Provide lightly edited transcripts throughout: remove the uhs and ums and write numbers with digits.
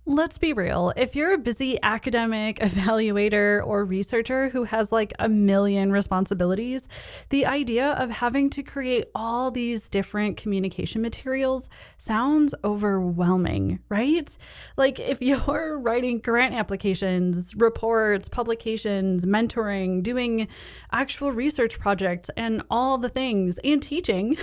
Let's be real. If you're a busy academic, evaluator, or researcher who has like a million responsibilities, the idea of having to create all these different communication materials sounds overwhelming, right? Like if you're writing grant applications, reports, publications, mentoring, doing actual research projects, and all the things, and teaching,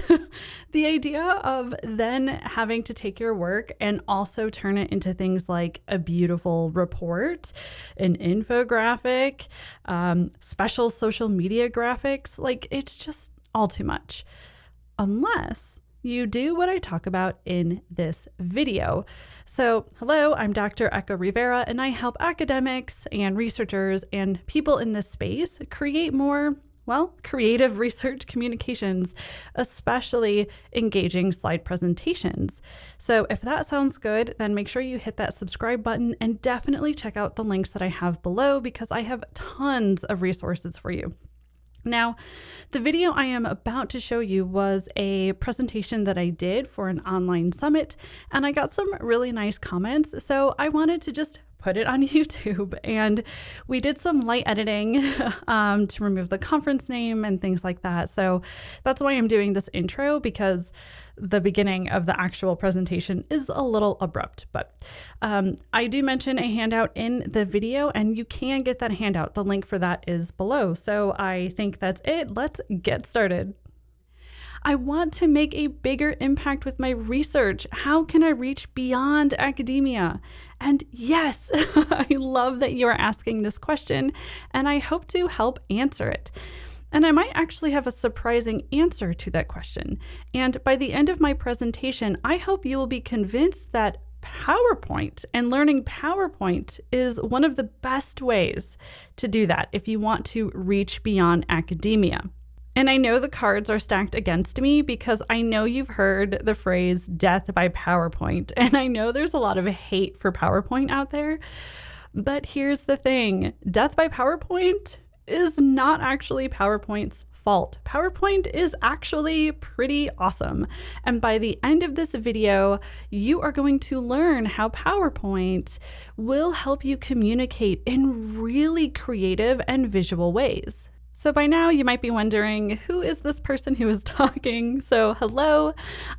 the idea of then having to take your work and also turn it into things like a beautiful report, an infographic, special social media graphics, like it's just all too much. Unless you do what I talk about in this video. So, hello, I'm Dr. Echo Rivera, and I help academics and researchers and people in this space create more creative research communications, especially engaging slide presentations. So if that sounds good, then make sure you hit that subscribe button and definitely check out the links that I have below because I have tons of resources for you. Now, the video I am about to show you was a presentation that I did for an online summit, and I got some really nice comments, so I wanted to just put it on YouTube, and we did some light editing to remove the conference name and things like that. So that's why I'm doing this intro, because the beginning of the actual presentation is a little abrupt, but I do mention a handout in the video, and you can get that handout. The link for that is below. So I think that's it. Let's get started. I want to make a bigger impact with my research. How can I reach beyond academia? And yes, I love that you are asking this question, and I hope to help answer it. And I might actually have a surprising answer to that question. And by the end of my presentation, I hope you will be convinced that PowerPoint and learning PowerPoint is one of the best ways to do that if you want to reach beyond academia. And I know the cards are stacked against me because I know you've heard the phrase death by PowerPoint, and I know there's a lot of hate for PowerPoint out there. But here's the thing, death by PowerPoint is not actually PowerPoint's fault. PowerPoint is actually pretty awesome. And by the end of this video, you are going to learn how PowerPoint will help you communicate in really creative and visual ways. So by now you might be wondering, who is this person who is talking? So hello,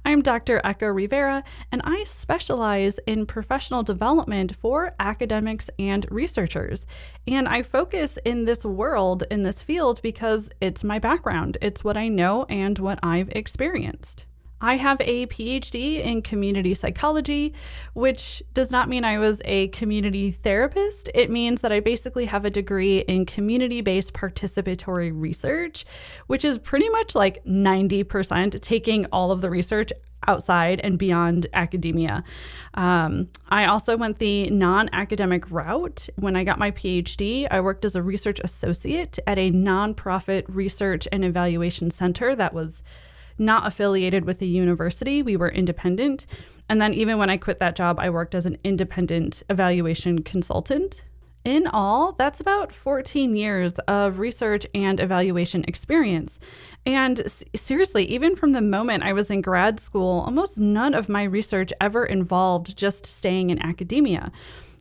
I'm Dr. Echo Rivera, and I specialize in professional development for academics and researchers. And I focus in this world, in this field, because it's my background. It's what I know and what I've experienced. I have a PhD in community psychology, which does not mean I was a community therapist. It means that I basically have a degree in community-based participatory research, which is pretty much like 90% taking all of the research outside and beyond academia. I also went the non-academic route. When I got my PhD, I worked as a research associate at a nonprofit research and evaluation center that was not affiliated with a university. We were independent. And then even when I quit that job, I worked as an independent evaluation consultant. In all, that's about 14 years of research and evaluation experience. And seriously, even from the moment I was in grad school, almost none of my research ever involved just staying in academia.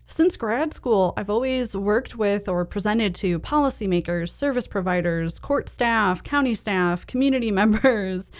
Since grad school, I've always worked with or presented to policymakers, service providers, court staff, county staff, community members,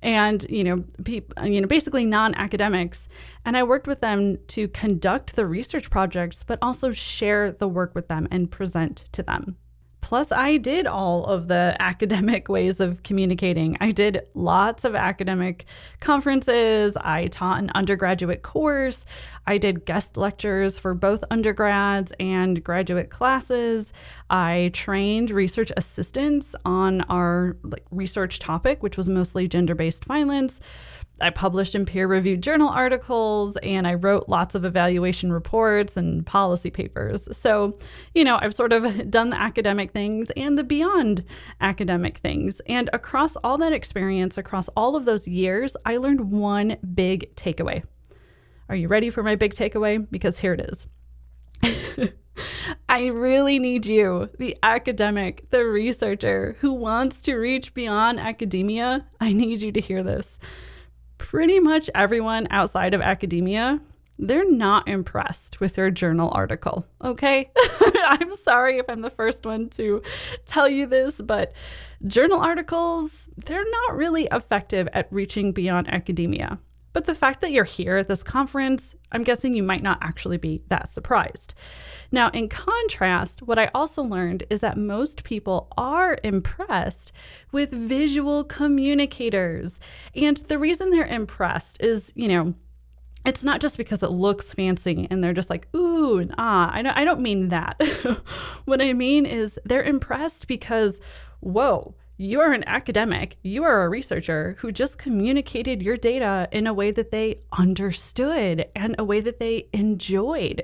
and basically non-academics. And I worked with them to conduct the research projects, but also share the work with them and present to them. Plus, I did all of the academic ways of communicating. I did lots of academic conferences. I taught an undergraduate course. I did guest lectures for both undergrads and graduate classes. I trained research assistants on our research topic, which was mostly gender-based violence. I published in peer-reviewed journal articles, and I wrote lots of evaluation reports and policy papers. So, I've sort of done the academic things and the beyond academic things. And across all that experience, across all of those years, I learned one big takeaway. Are you ready for my big takeaway? Because here it is. I really need you, the academic, the researcher who wants to reach beyond academia. I need you to hear this. Pretty much everyone outside of academia they're not impressed with your journal article, okay? I'm sorry if I'm the first one to tell you this, but journal articles, they're not really effective at reaching beyond academia. But the fact that you're here at this conference, I'm guessing you might not actually be that surprised. Now, in contrast, what I also learned is that most people are impressed with visual communicators. And the reason they're impressed is, it's not just because it looks fancy and they're just like, ooh and ah. I don't mean that. What I mean is they're impressed because, whoa, you're an academic, you are a researcher who just communicated your data in a way that they understood and a way that they enjoyed.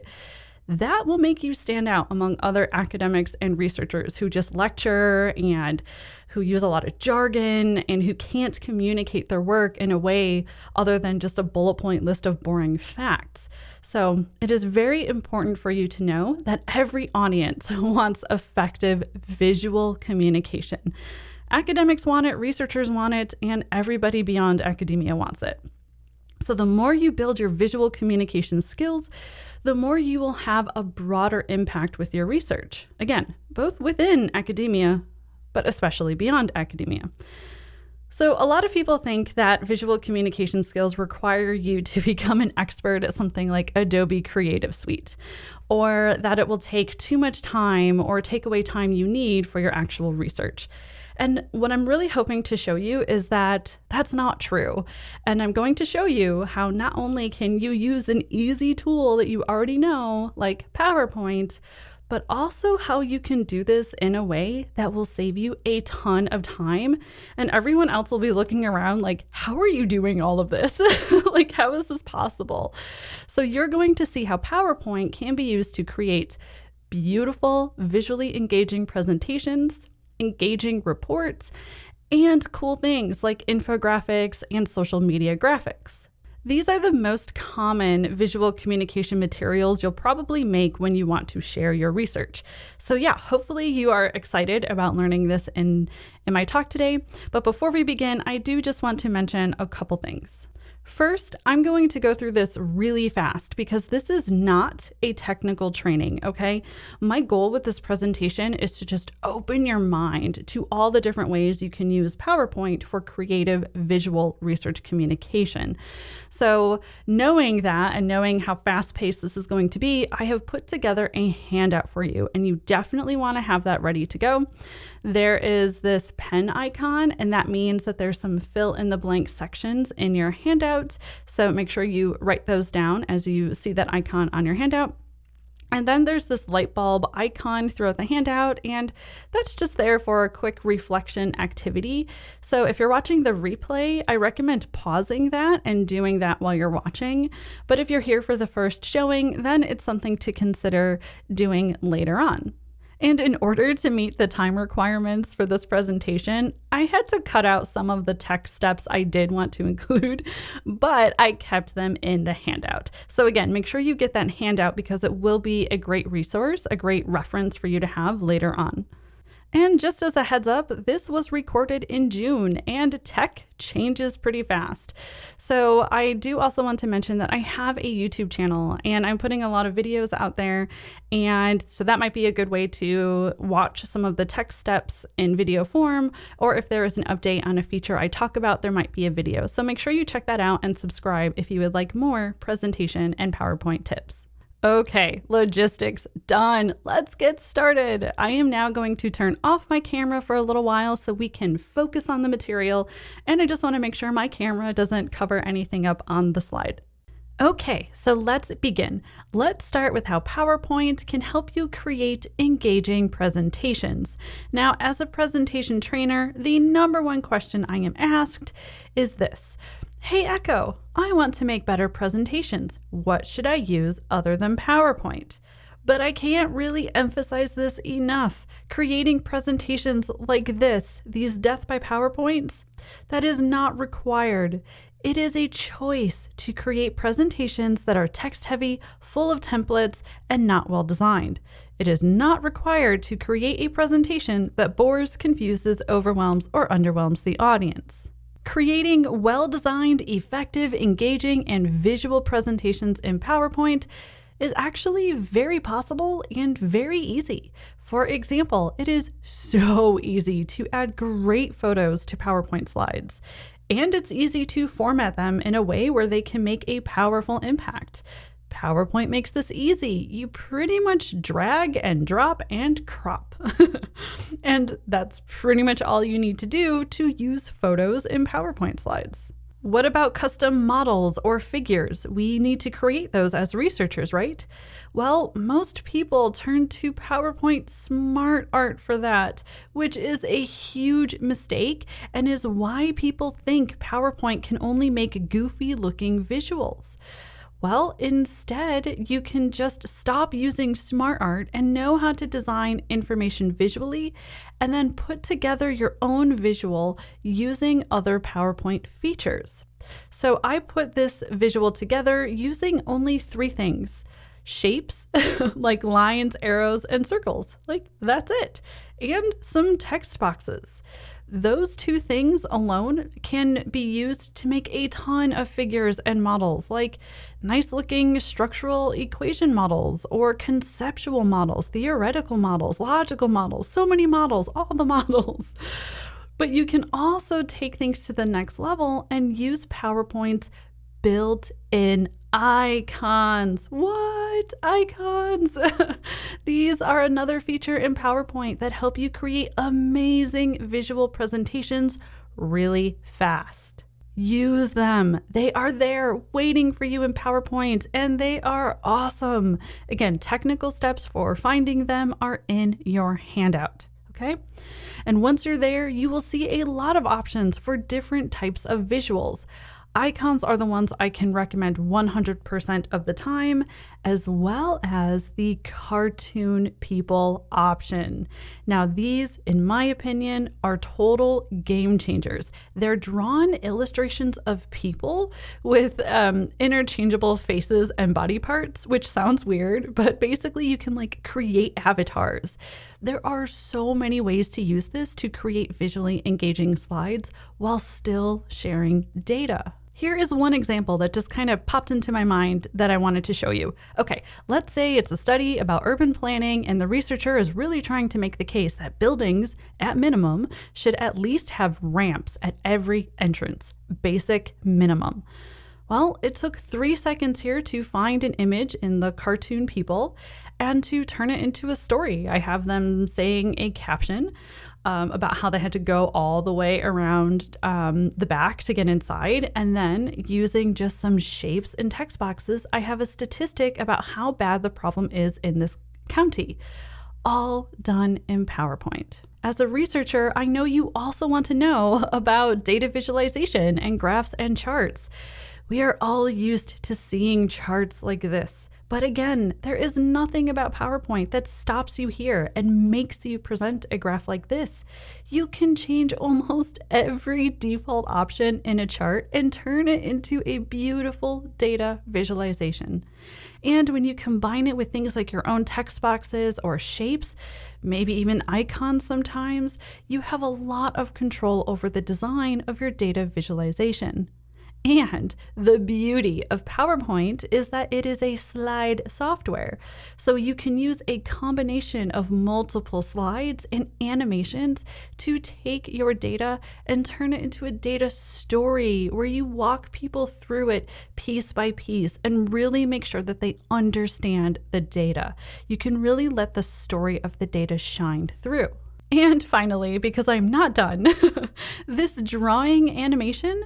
That will make you stand out among other academics and researchers who just lecture and who use a lot of jargon and who can't communicate their work in a way other than just a bullet point list of boring facts. So it is very important for you to know that every audience wants effective visual communication. Academics want it, researchers want it, and everybody beyond academia wants it. So the more you build your visual communication skills, the more you will have a broader impact with your research. Again, both within academia, but especially beyond academia. So a lot of people think that visual communication skills require you to become an expert at something like Adobe Creative Suite, or that it will take too much time or take away time you need for your actual research. And what I'm really hoping to show you is that that's not true. And I'm going to show you how not only can you use an easy tool that you already know, like PowerPoint, but also how you can do this in a way that will save you a ton of time. And everyone else will be looking around like, how are you doing all of this? Like, how is this possible? So you're going to see how PowerPoint can be used to create beautiful, visually engaging presentations, engaging reports, and cool things like infographics and social media graphics. These are the most common visual communication materials you'll probably make when you want to share your research. So yeah, hopefully you are excited about learning this in my talk today. But before we begin, I do just want to mention a couple things. First, I'm going to go through this really fast because this is not a technical training, okay? My goal with this presentation is to just open your mind to all the different ways you can use PowerPoint for creative visual research communication. So knowing that and knowing how fast-paced this is going to be, I have put together a handout for you, and you definitely want to have that ready to go. There is this pen icon, and that means that there's some fill in the blank sections in your handout. So make sure you write those down as you see that icon on your handout. And then there's this light bulb icon throughout the handout, and that's just there for a quick reflection activity. So if you're watching the replay, I recommend pausing that and doing that while you're watching. But if you're here for the first showing, then it's something to consider doing later on. And in order to meet the time requirements for this presentation, I had to cut out some of the tech steps I did want to include, but I kept them in the handout. So again, make sure you get that handout because it will be a great resource, a great reference for you to have later on. And just as a heads up, this was recorded in June and tech changes pretty fast. So I do also want to mention that I have a YouTube channel and I'm putting a lot of videos out there. And so that might be a good way to watch some of the tech steps in video form, or if there is an update on a feature I talk about, there might be a video. So make sure you check that out and subscribe if you would like more presentation and PowerPoint tips. Okay, logistics done. Let's get started. I am now going to turn off my camera for a little while so we can focus on the material, and I just want to make sure my camera doesn't cover anything up on the slide. Okay, so let's begin. Let's start with how PowerPoint can help you create engaging presentations. Now, as a presentation trainer, the number one question I am asked is this: hey Echo, I want to make better presentations. What should I use other than PowerPoint? But I can't really emphasize this enough. Creating presentations like this, these death by PowerPoints, that is not required. It is a choice to create presentations that are text heavy, full of templates, and not well designed. It is not required to create a presentation that bores, confuses, overwhelms, or underwhelms the audience. Creating well-designed, effective, engaging, and visual presentations in PowerPoint is actually very possible and very easy. For example, it is so easy to add great photos to PowerPoint slides, and it's easy to format them in a way where they can make a powerful impact. PowerPoint makes this easy. You pretty much drag and drop and crop. And that's pretty much all you need to do to use photos in PowerPoint slides. What about custom models or figures? We need to create those as researchers, right? Well, most people turn to PowerPoint Smart Art for that, which is a huge mistake and is why people think PowerPoint can only make goofy looking visuals. Well, instead, you can just stop using Smart Art and know how to design information visually and then put together your own visual using other PowerPoint features. So I put this visual together using only 3 things. Shapes, like lines, arrows, and circles. Like, that's it. And some text boxes. Those 2 things alone can be used to make a ton of figures and models, like nice looking structural equation models or conceptual models, theoretical models, logical models, so many models, all the models. But you can also take things to the next level and use PowerPoint's built-in icons. What? Icons? These are another feature in PowerPoint that help you create amazing visual presentations really fast. Use them. They are there waiting for you in PowerPoint, and they are awesome. Again, technical steps for finding them are in your handout. Okay? And once you're there, you will see a lot of options for different types of visuals. Icons are the ones I can recommend 100% of the time, as well as the cartoon people option. Now, these, in my opinion, are total game changers. They're drawn illustrations of people with interchangeable faces and body parts, which sounds weird, but basically you can create avatars. There are so many ways to use this to create visually engaging slides while still sharing data. Here is one example that just kind of popped into my mind that I wanted to show you. Okay, let's say it's a study about urban planning and the researcher is really trying to make the case that buildings, at minimum, should at least have ramps at every entrance. Basic minimum. Well, it took 3 seconds here to find an image in the cartoon people and to turn it into a story. I have them saying a caption about how they had to go all the way around the back to get inside. And then using just some shapes and text boxes, I have a statistic about how bad the problem is in this county. All done in PowerPoint. As a researcher, I know you also want to know about data visualization and graphs and charts. We are all used to seeing charts like this. But again, there is nothing about PowerPoint that stops you here and makes you present a graph like this. You can change almost every default option in a chart and turn it into a beautiful data visualization. And when you combine it with things like your own text boxes or shapes, maybe even icons sometimes, you have a lot of control over the design of your data visualization. And the beauty of PowerPoint is that it is a slide software. So you can use a combination of multiple slides and animations to take your data and turn it into a data story where you walk people through it piece by piece and really make sure that they understand the data. You can really let the story of the data shine through. And finally, because I'm not done, this drawing animation,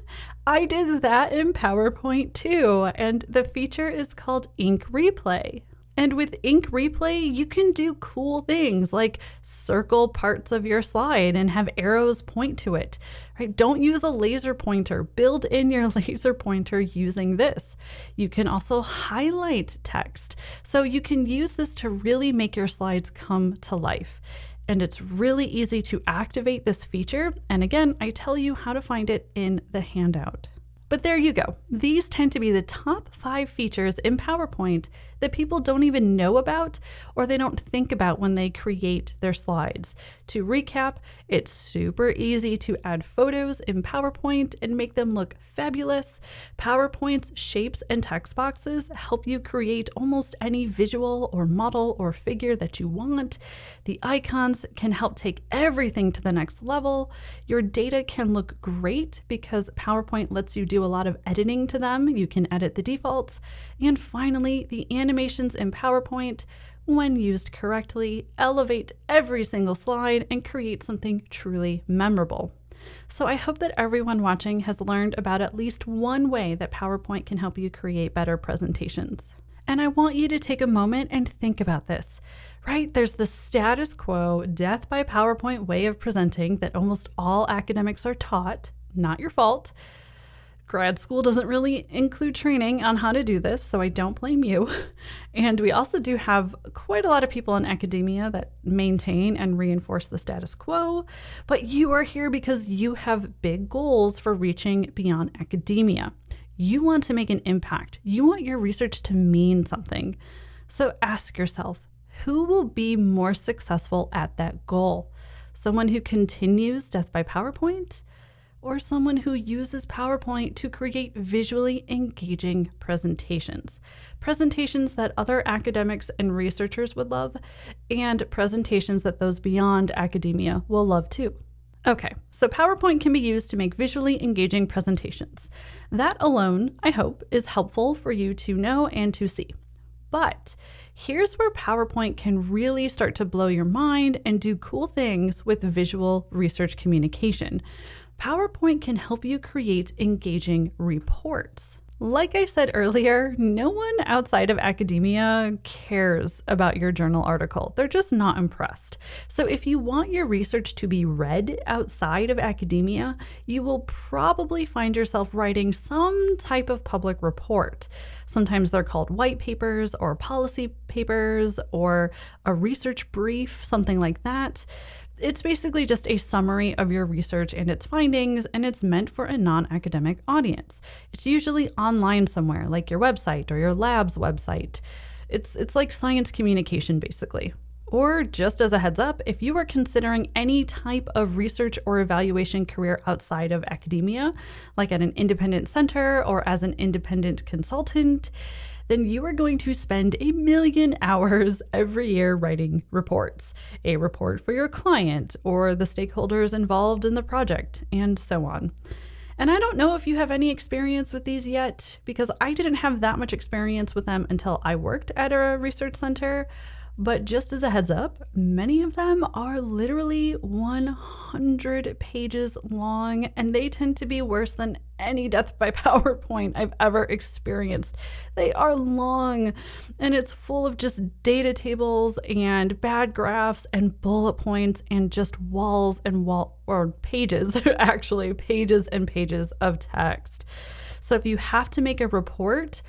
I did that in PowerPoint too, and the feature is called Ink Replay. And with Ink Replay, you can do cool things like circle parts of your slide and have arrows point to it, right? Don't use a laser pointer. Build in your laser pointer using this. You can also highlight text. So you can use this to really make your slides come to life. And it's really easy to activate this feature. And again, I tell you how to find it in the handout. But there you go. These tend to be the top 5 features in PowerPoint that people don't even know about or they don't think about when they create their slides. To recap, it's super easy to add photos in PowerPoint and make them look fabulous. PowerPoint's shapes and text boxes help you create almost any visual or model or figure that you want. The icons can help take everything to the next level. Your data can look great because PowerPoint lets you do a lot of editing to them. You can edit the defaults. And finally, the animations in PowerPoint, when used correctly, elevate every single slide and create something truly memorable. So I hope that everyone watching has learned about at least one way that PowerPoint can help you create better presentations. And I want you to take a moment and think about this, right? There's the status quo, death by PowerPoint way of presenting that almost all academics are taught, not your fault. Grad school doesn't really include training on how to do this, so I don't blame you. And we also do have quite a lot of people in academia that maintain and reinforce the status quo, but you are here because you have big goals for reaching beyond academia. You want to make an impact. You want your research to mean something. So ask yourself, who will be more successful at that goal? Someone who continues death by PowerPoint? Or someone who uses PowerPoint to create visually engaging presentations. Presentations that other academics and researchers would love, and presentations that those beyond academia will love too. Okay, so PowerPoint can be used to make visually engaging presentations. That alone, I hope, is helpful for you to know and to see. But here's where PowerPoint can really start to blow your mind and do cool things with visual research communication. PowerPoint can help you create engaging reports. Like I said earlier, no one outside of academia cares about your journal article. They're just not impressed. So if you want your research to be read outside of academia, you will probably find yourself writing some type of public report. Sometimes they're called white papers or policy papers or a research brief, something like that. It's basically just a summary of your research and its findings, and it's meant for a non-academic audience. It's usually online somewhere, like your website or your lab's website. It's like science communication, basically. Or just as a heads up, if you are considering any type of research or evaluation career outside of academia, like at an independent center or as an independent consultant, then you are going to spend 1 million hours every year writing reports. A report for your client or the stakeholders involved in the project, and so on. And I don't know if you have any experience with these yet, because I didn't have that much experience with them until I worked at a research center. But just as a heads up, many of them are literally 100 pages long, and they tend to be worse than any death by PowerPoint I've ever experienced. They are long, and it's full of just data tables and bad graphs and bullet points and just walls and pages, actually pages and pages of text. So if you have to make a report,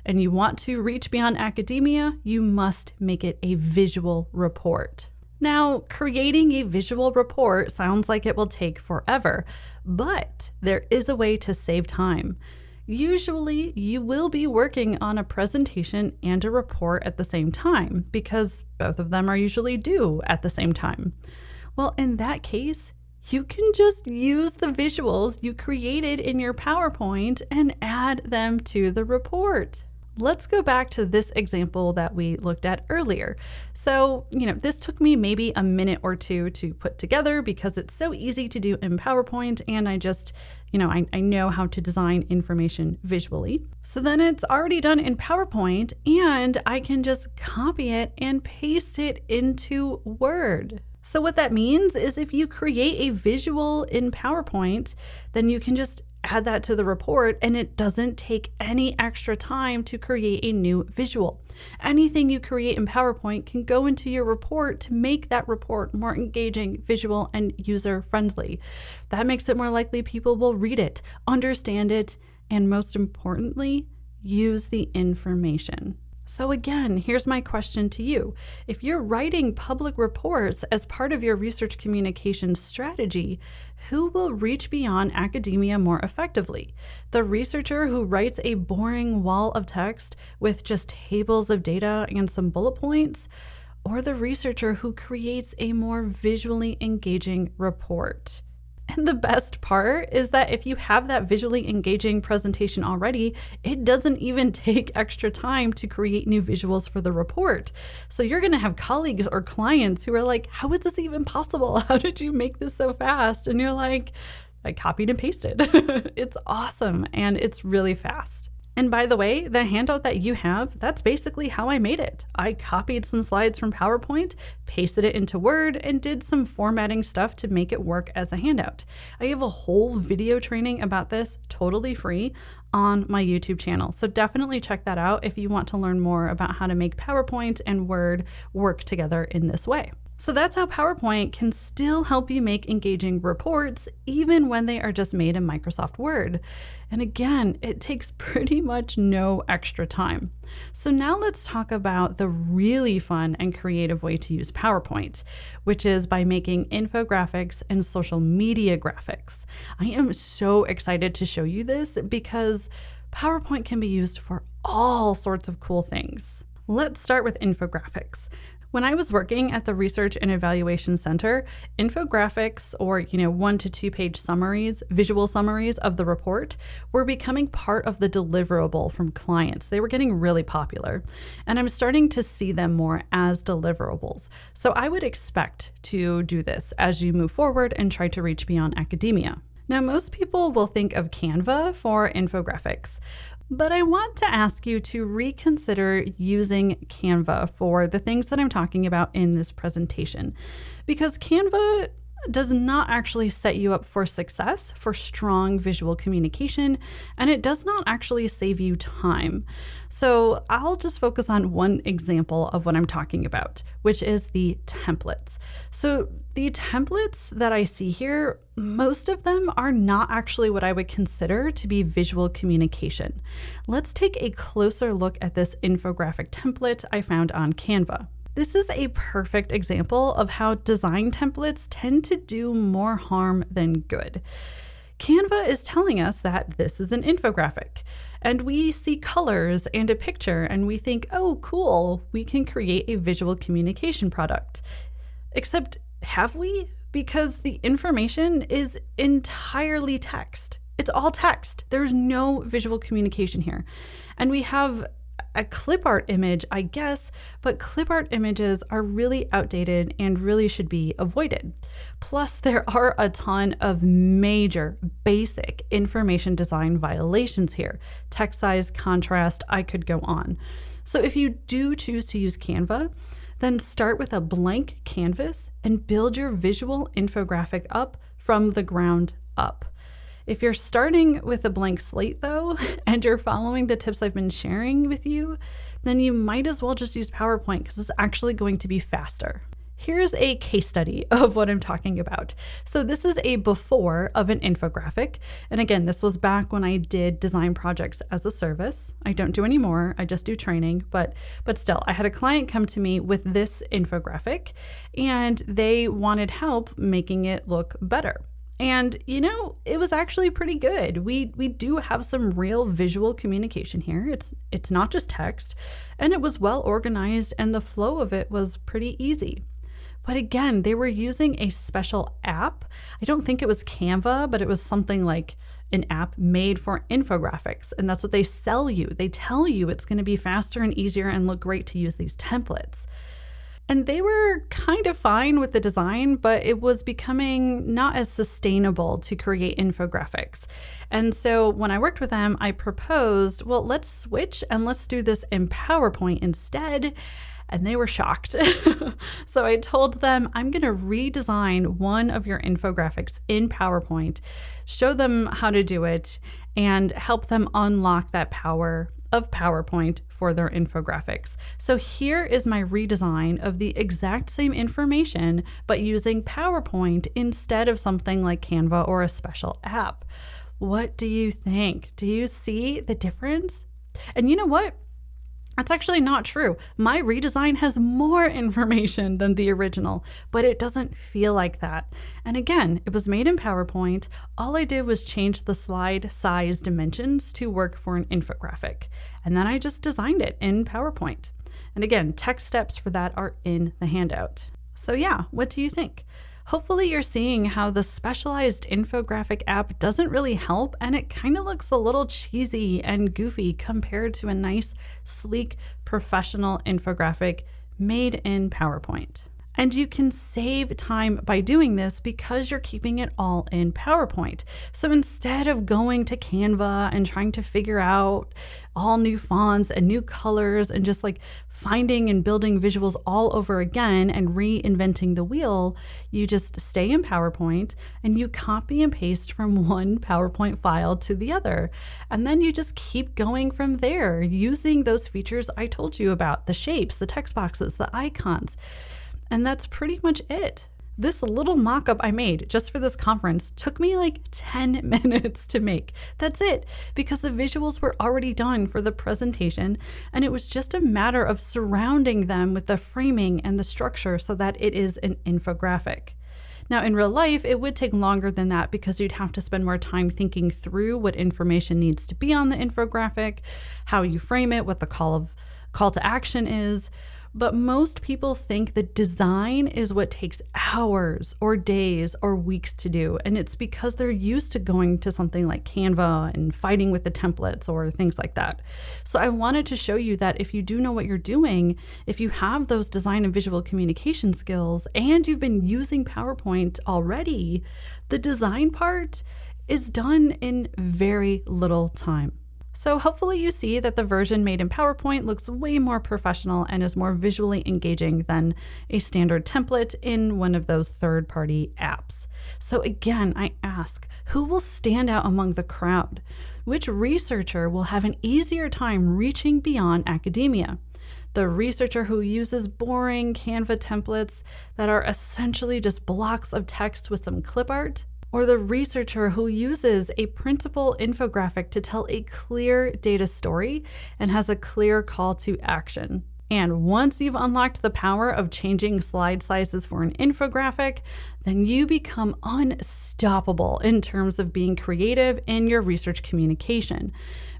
and you want to reach beyond academia, you must make it a visual report. Now, creating a visual report sounds like it will take forever, but there is a way to save time. Usually, you will be working on a presentation and a report at the same time because both of them are usually due at the same time. Well, in that case, you can just use the visuals you created in your PowerPoint and add them to the report. Let's go back to this example that we looked at earlier. So, this took me maybe a minute or two to put together because it's so easy to do in PowerPoint, and I just, I know how to design information visually. So then it's already done in PowerPoint, and I can just copy it and paste it into Word. So what that means is if you create a visual in PowerPoint, then you can just add that to the report, and it doesn't take any extra time to create a new visual. Anything you create in PowerPoint can go into your report to make that report more engaging, visual, and user-friendly. That makes it more likely people will read it, understand it, and most importantly, use the information. So again, here's my question to you. If you're writing public reports as part of your research communication strategy, who will reach beyond academia more effectively? The researcher who writes a boring wall of text with just tables of data and some bullet points? Or the researcher who creates a more visually engaging report? And the best part is that if you have that visually engaging presentation already, it doesn't even take extra time to create new visuals for the report. So you're going to have colleagues or clients who are like, how is this even possible? How did you make this so fast? And you're like, I copied and pasted. It's awesome. And it's really fast. And by the way, the handout that you have, that's basically how I made it. I copied some slides from PowerPoint, pasted it into Word, and did some formatting stuff to make it work as a handout. I have a whole video training about this totally free on my YouTube channel. So definitely check that out if you want to learn more about how to make PowerPoint and Word work together in this way. So that's how PowerPoint can still help you make engaging reports even when they are just made in Microsoft Word. And again, it takes pretty much no extra time. So now let's talk about the really fun and creative way to use PowerPoint, which is by making infographics and social media graphics. I am so excited to show you this because PowerPoint can be used for all sorts of cool things. Let's start with infographics. When I was working at the Research and Evaluation Center, infographics, or 1 to 2 page summaries, visual summaries of the report, were becoming part of the deliverable from clients. They were getting really popular, and I'm starting to see them more as deliverables. So I would expect to do this as you move forward and try to reach beyond academia. Now, most people will think of Canva for infographics, but I want to ask you to reconsider using Canva for the things that I'm talking about in this presentation, because Canva does not actually set you up for success for strong visual communication, and it does not actually save you time. So I'll just focus on one example of what I'm talking about, which is the templates. So the templates that I see here, most of them are not actually what I would consider to be visual communication. Let's take a closer look at this infographic template I found on Canva. This is a perfect example of how design templates tend to do more harm than good. Canva is telling us that this is an infographic, and we see colors and a picture and we think, oh, cool, we can create a visual communication product. Except, have we? Because the information is entirely text. It's all text. There's no visual communication here. And we have a clip art image, I guess, but clip art images are really outdated and really should be avoided. Plus, there are a ton of major basic information design violations here. Text size, contrast, I could go on. So if you do choose to use Canva, then start with a blank canvas and build your visual infographic up from the ground up. If you're starting with a blank slate though, and you're following the tips I've been sharing with you, then you might as well just use PowerPoint because it's actually going to be faster. Here's a case study of what I'm talking about. So this is a before of an infographic. And again, this was back when I did design projects as a service. I don't do anymore, I just do training, but still, I had a client come to me with this infographic and they wanted help making it look better. And, it was actually pretty good. We do have some real visual communication here. It's not just text, and it was well organized and the flow of it was pretty easy. But again, they were using a special app. I don't think it was Canva, but it was something like an app made for infographics. And that's what they sell you. They tell you it's going to be faster and easier and look great to use these templates. And they were kind of fine with the design, but it was becoming not as sustainable to create infographics. And so when I worked with them, I proposed, well, let's switch and let's do this in PowerPoint instead. And they were shocked. So I told them, I'm going to redesign one of your infographics in PowerPoint, show them how to do it, and help them unlock that power of PowerPoint for their infographics. So here is my redesign of the exact same information, but using PowerPoint instead of something like Canva or a special app. What do you think? Do you see the difference? And you know what? That's actually not true. My redesign has more information than the original, but it doesn't feel like that. And again, it was made in PowerPoint. All I did was change the slide size dimensions to work for an infographic. And then I just designed it in PowerPoint. And again, tech steps for that are in the handout. So yeah, what do you think? Hopefully you're seeing how the specialized infographic app doesn't really help, and it kind of looks a little cheesy and goofy compared to a nice, sleek, professional infographic made in PowerPoint. And you can save time by doing this because you're keeping it all in PowerPoint. So instead of going to Canva and trying to figure out all new fonts and new colors and just like finding and building visuals all over again and reinventing the wheel, you just stay in PowerPoint and you copy and paste from one PowerPoint file to the other. And then you just keep going from there using those features I told you about, the shapes, the text boxes, the icons. And that's pretty much it. This little mock-up I made just for this conference took me like 10 minutes to make. That's it, because the visuals were already done for the presentation, and it was just a matter of surrounding them with the framing and the structure so that it is an infographic. Now, in real life, it would take longer than that because you'd have to spend more time thinking through what information needs to be on the infographic, how you frame it, what the call to action is. But most people think that design is what takes hours or days or weeks to do. And it's because they're used to going to something like Canva and fighting with the templates or things like that. So I wanted to show you that if you do know what you're doing, if you have those design and visual communication skills, and you've been using PowerPoint already, the design part is done in very little time. So hopefully you see that the version made in PowerPoint looks way more professional and is more visually engaging than a standard template in one of those third-party apps. So again, I ask, who will stand out among the crowd? Which researcher will have an easier time reaching beyond academia? The researcher who uses boring Canva templates that are essentially just blocks of text with some clip art? Or the researcher who uses a printable infographic to tell a clear data story and has a clear call to action? And once you've unlocked the power of changing slide sizes for an infographic, then you become unstoppable in terms of being creative in your research communication,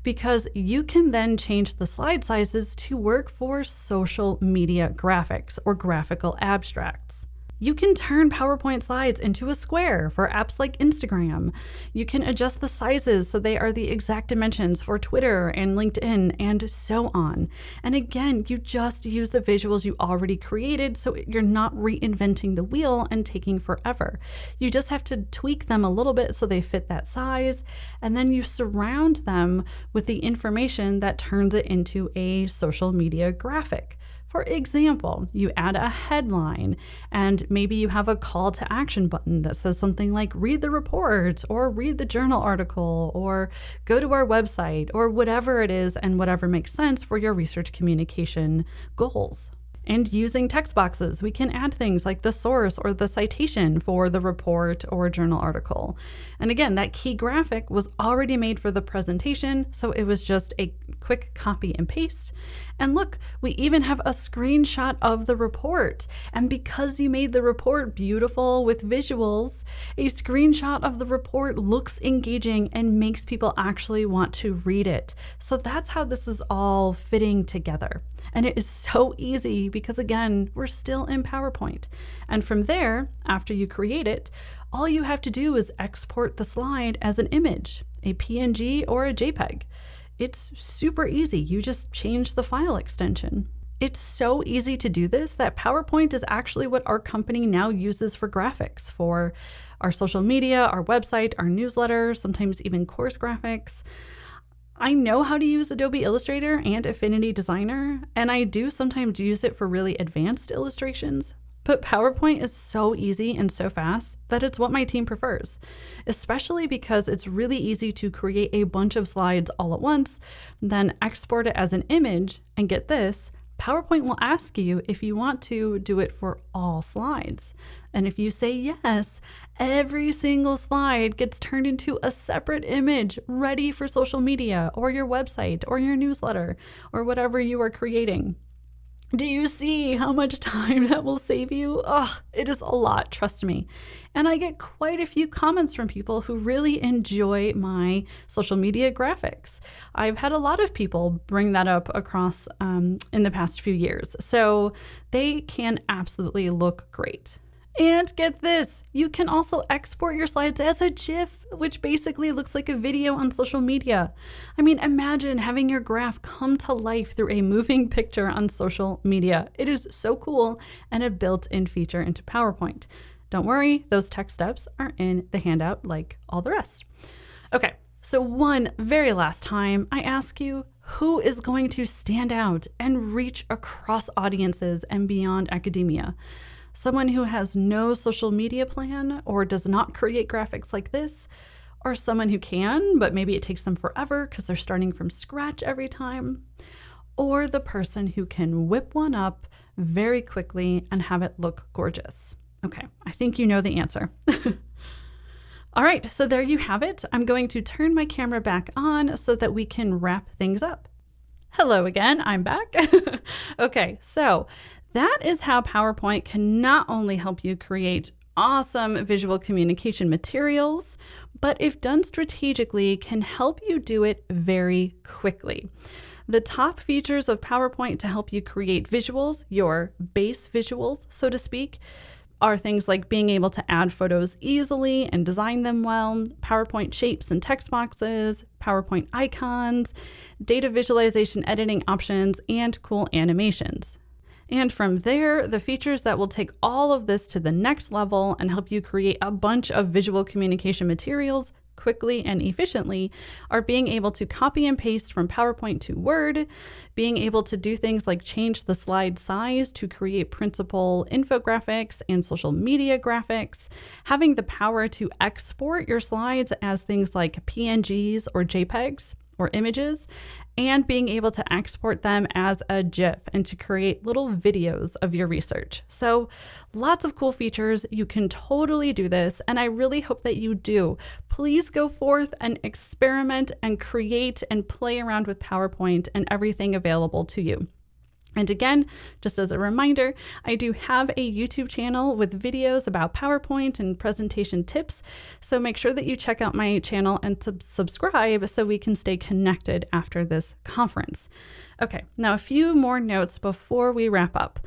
because you can then change the slide sizes to work for social media graphics or graphical abstracts. You can turn PowerPoint slides into a square for apps like Instagram. You can adjust the sizes so they are the exact dimensions for Twitter and LinkedIn and so on. And again, you just use the visuals you already created so you're not reinventing the wheel and taking forever. You just have to tweak them a little bit so they fit that size, and then you surround them with the information that turns it into a social media graphic. For example, you add a headline and maybe you have a call to action button that says something like read the report or read the journal article or go to our website or whatever it is and whatever makes sense for your research communication goals. And using text boxes, we can add things like the source or the citation for the report or journal article. And again, that key graphic was already made for the presentation, so it was just a quick copy and paste. And look, we even have a screenshot of the report. And because you made the report beautiful with visuals, a screenshot of the report looks engaging and makes people actually want to read it. So that's how this is all fitting together. And it is so easy because, again, we're still in PowerPoint. And from there, after you create it, all you have to do is export the slide as an image, a PNG or a JPEG. It's super easy. You just change the file extension. It's so easy to do this that PowerPoint is actually what our company now uses for graphics, for our social media, our website, our newsletter, sometimes even course graphics. I know how to use Adobe Illustrator and Affinity Designer, and I do sometimes use it for really advanced illustrations. But PowerPoint is so easy and so fast that it's what my team prefers, especially because it's really easy to create a bunch of slides all at once, then export it as an image, and get this, PowerPoint will ask you if you want to do it for all slides. And if you say yes, every single slide gets turned into a separate image ready for social media or your website or your newsletter or whatever you are creating. Do you see how much time that will save you? Oh, it is a lot, trust me. And I get quite a few comments from people who really enjoy my social media graphics. I've had a lot of people bring that up across in the past few years. So they can absolutely look great. And get this, you can also export your slides as a GIF, which basically looks like a video on social media. I mean, imagine having your graph come to life through a moving picture on social media. It is so cool and a built-in feature into PowerPoint. Don't worry, those tech steps are in the handout like all the rest. Okay, so one very last time, I ask you, who is going to stand out and reach across audiences and beyond academia? Someone who has no social media plan or does not create graphics like this, or someone who can, but maybe it takes them forever because they're starting from scratch every time, or the person who can whip one up very quickly and have it look gorgeous. Okay, I think you know the answer. All right, so there you have it. I'm going to turn my camera back on so that we can wrap things up. Hello again, I'm back. Okay, so that is how PowerPoint can not only help you create awesome visual communication materials, but if done strategically, can help you do it very quickly. The top features of PowerPoint to help you create visuals, your base visuals, so to speak, are things like being able to add photos easily and design them well, PowerPoint shapes and text boxes, PowerPoint icons, data visualization editing options, and cool animations. And from there, the features that will take all of this to the next level and help you create a bunch of visual communication materials quickly and efficiently are being able to copy and paste from PowerPoint to Word, being able to do things like change the slide size to create printable infographics and social media graphics, having the power to export your slides as things like PNGs or JPEGs or images, and being able to export them as a GIF and to create little videos of your research. So lots of cool features. You can totally do this, and I really hope that you do. Please go forth and experiment and create and play around with PowerPoint and everything available to you. And again, just as a reminder, I do have a YouTube channel with videos about PowerPoint and presentation tips. So make sure that you check out my channel and subscribe so we can stay connected after this conference. Okay, now a few more notes before we wrap up.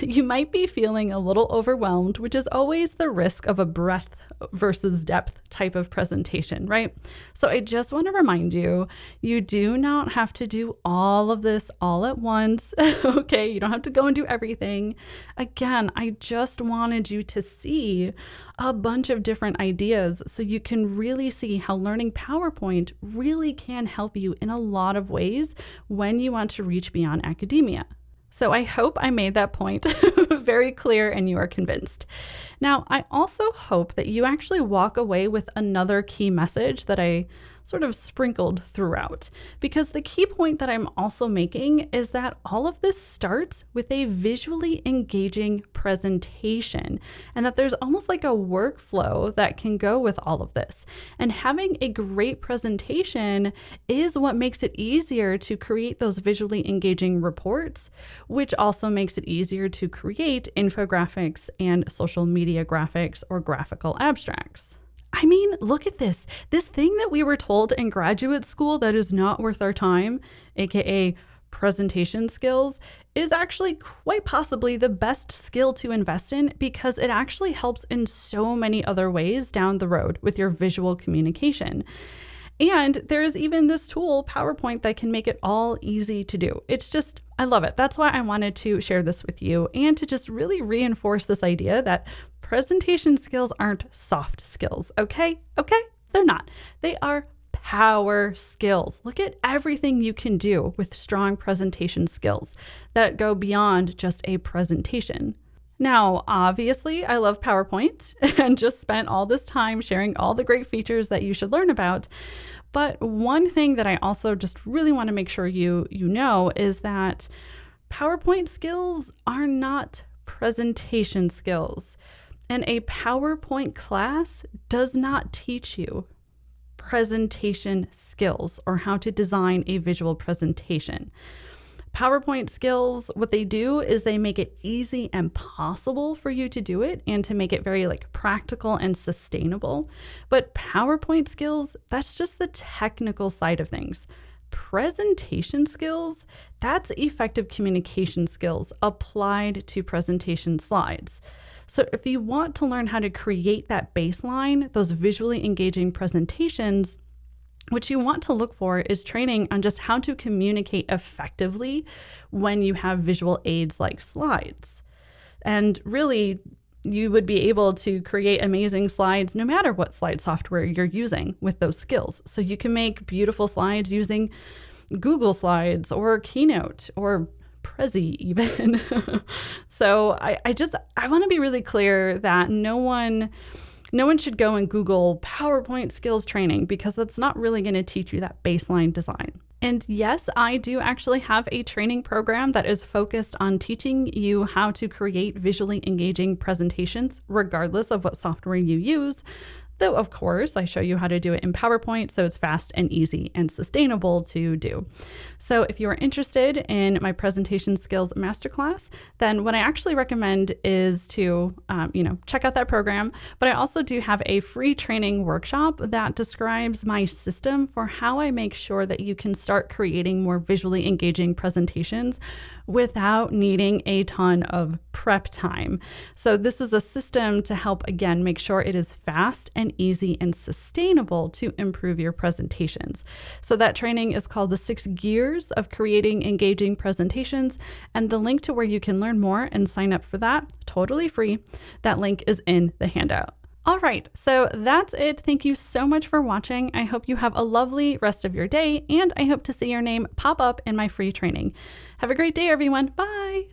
You might be feeling a little overwhelmed, which is always the risk of a breadth versus depth type of presentation, right? So I just want to remind you, you do not have to do all of this all at once, okay? You don't have to go and do everything. Again, I just wanted you to see a bunch of different ideas so you can really see how learning PowerPoint really can help you in a lot of ways when you want to reach beyond academia. So I hope I made that point very clear and you are convinced. Now, I also hope that you actually walk away with another key message that I sort of sprinkled throughout, because the key point that I'm also making is that all of this starts with a visually engaging presentation, and that there's almost like a workflow that can go with all of this. And having a great presentation is what makes it easier to create those visually engaging reports, which also makes it easier to create infographics and social media graphics or graphical abstracts. I mean, look at this. This thing that we were told in graduate school that is not worth our time, aka presentation skills, is actually quite possibly the best skill to invest in, because it actually helps in so many other ways down the road with your visual communication. And there's even this tool, PowerPoint, that can make it all easy to do. It's just, I love it. That's why I wanted to share this with you and to just really reinforce this idea that presentation skills aren't soft skills, okay? Okay? They're not. They are power skills. Look at everything you can do with strong presentation skills that go beyond just a presentation. Now, obviously, I love PowerPoint and just spent all this time sharing all the great features that you should learn about. But one thing that I also just really want to make sure you know is that PowerPoint skills are not presentation skills, and a PowerPoint class does not teach you presentation skills or how to design a visual presentation. PowerPoint skills, what they do is they make it easy and possible for you to do it and to make it very practical and sustainable. But PowerPoint skills, that's just the technical side of things. Presentation skills, that's effective communication skills applied to presentation slides. So if you want to learn how to create that baseline, those visually engaging presentations, what you want to look for is training on just how to communicate effectively when you have visual aids like slides. And really, you would be able to create amazing slides no matter what slide software you're using with those skills. So you can make beautiful slides using Google Slides or Keynote or Prezi even. So I want to be really clear that no one should go and Google PowerPoint skills training, because that's not really going to teach you that baseline design. And yes, I do actually have a training program that is focused on teaching you how to create visually engaging presentations, regardless of what software you use. Though, of course, I show you how to do it in PowerPoint, so it's fast and easy and sustainable to do. So if you are interested in my presentation skills masterclass, then what I actually recommend is to, check out that program. But I also do have a free training workshop that describes my system for how I make sure that you can start creating more visually engaging presentations without needing a ton of prep time. So this is a system to help, again, make sure it is fast and easy and sustainable to improve your presentations. So that training is called the 6 Gears of Creating Engaging Presentations, and the link to where you can learn more and sign up for that, totally free, that link is in the handout. All right, so that's it. Thank you so much for watching. I hope you have a lovely rest of your day, and I hope to see your name pop up in my free training. Have a great day, everyone. Bye.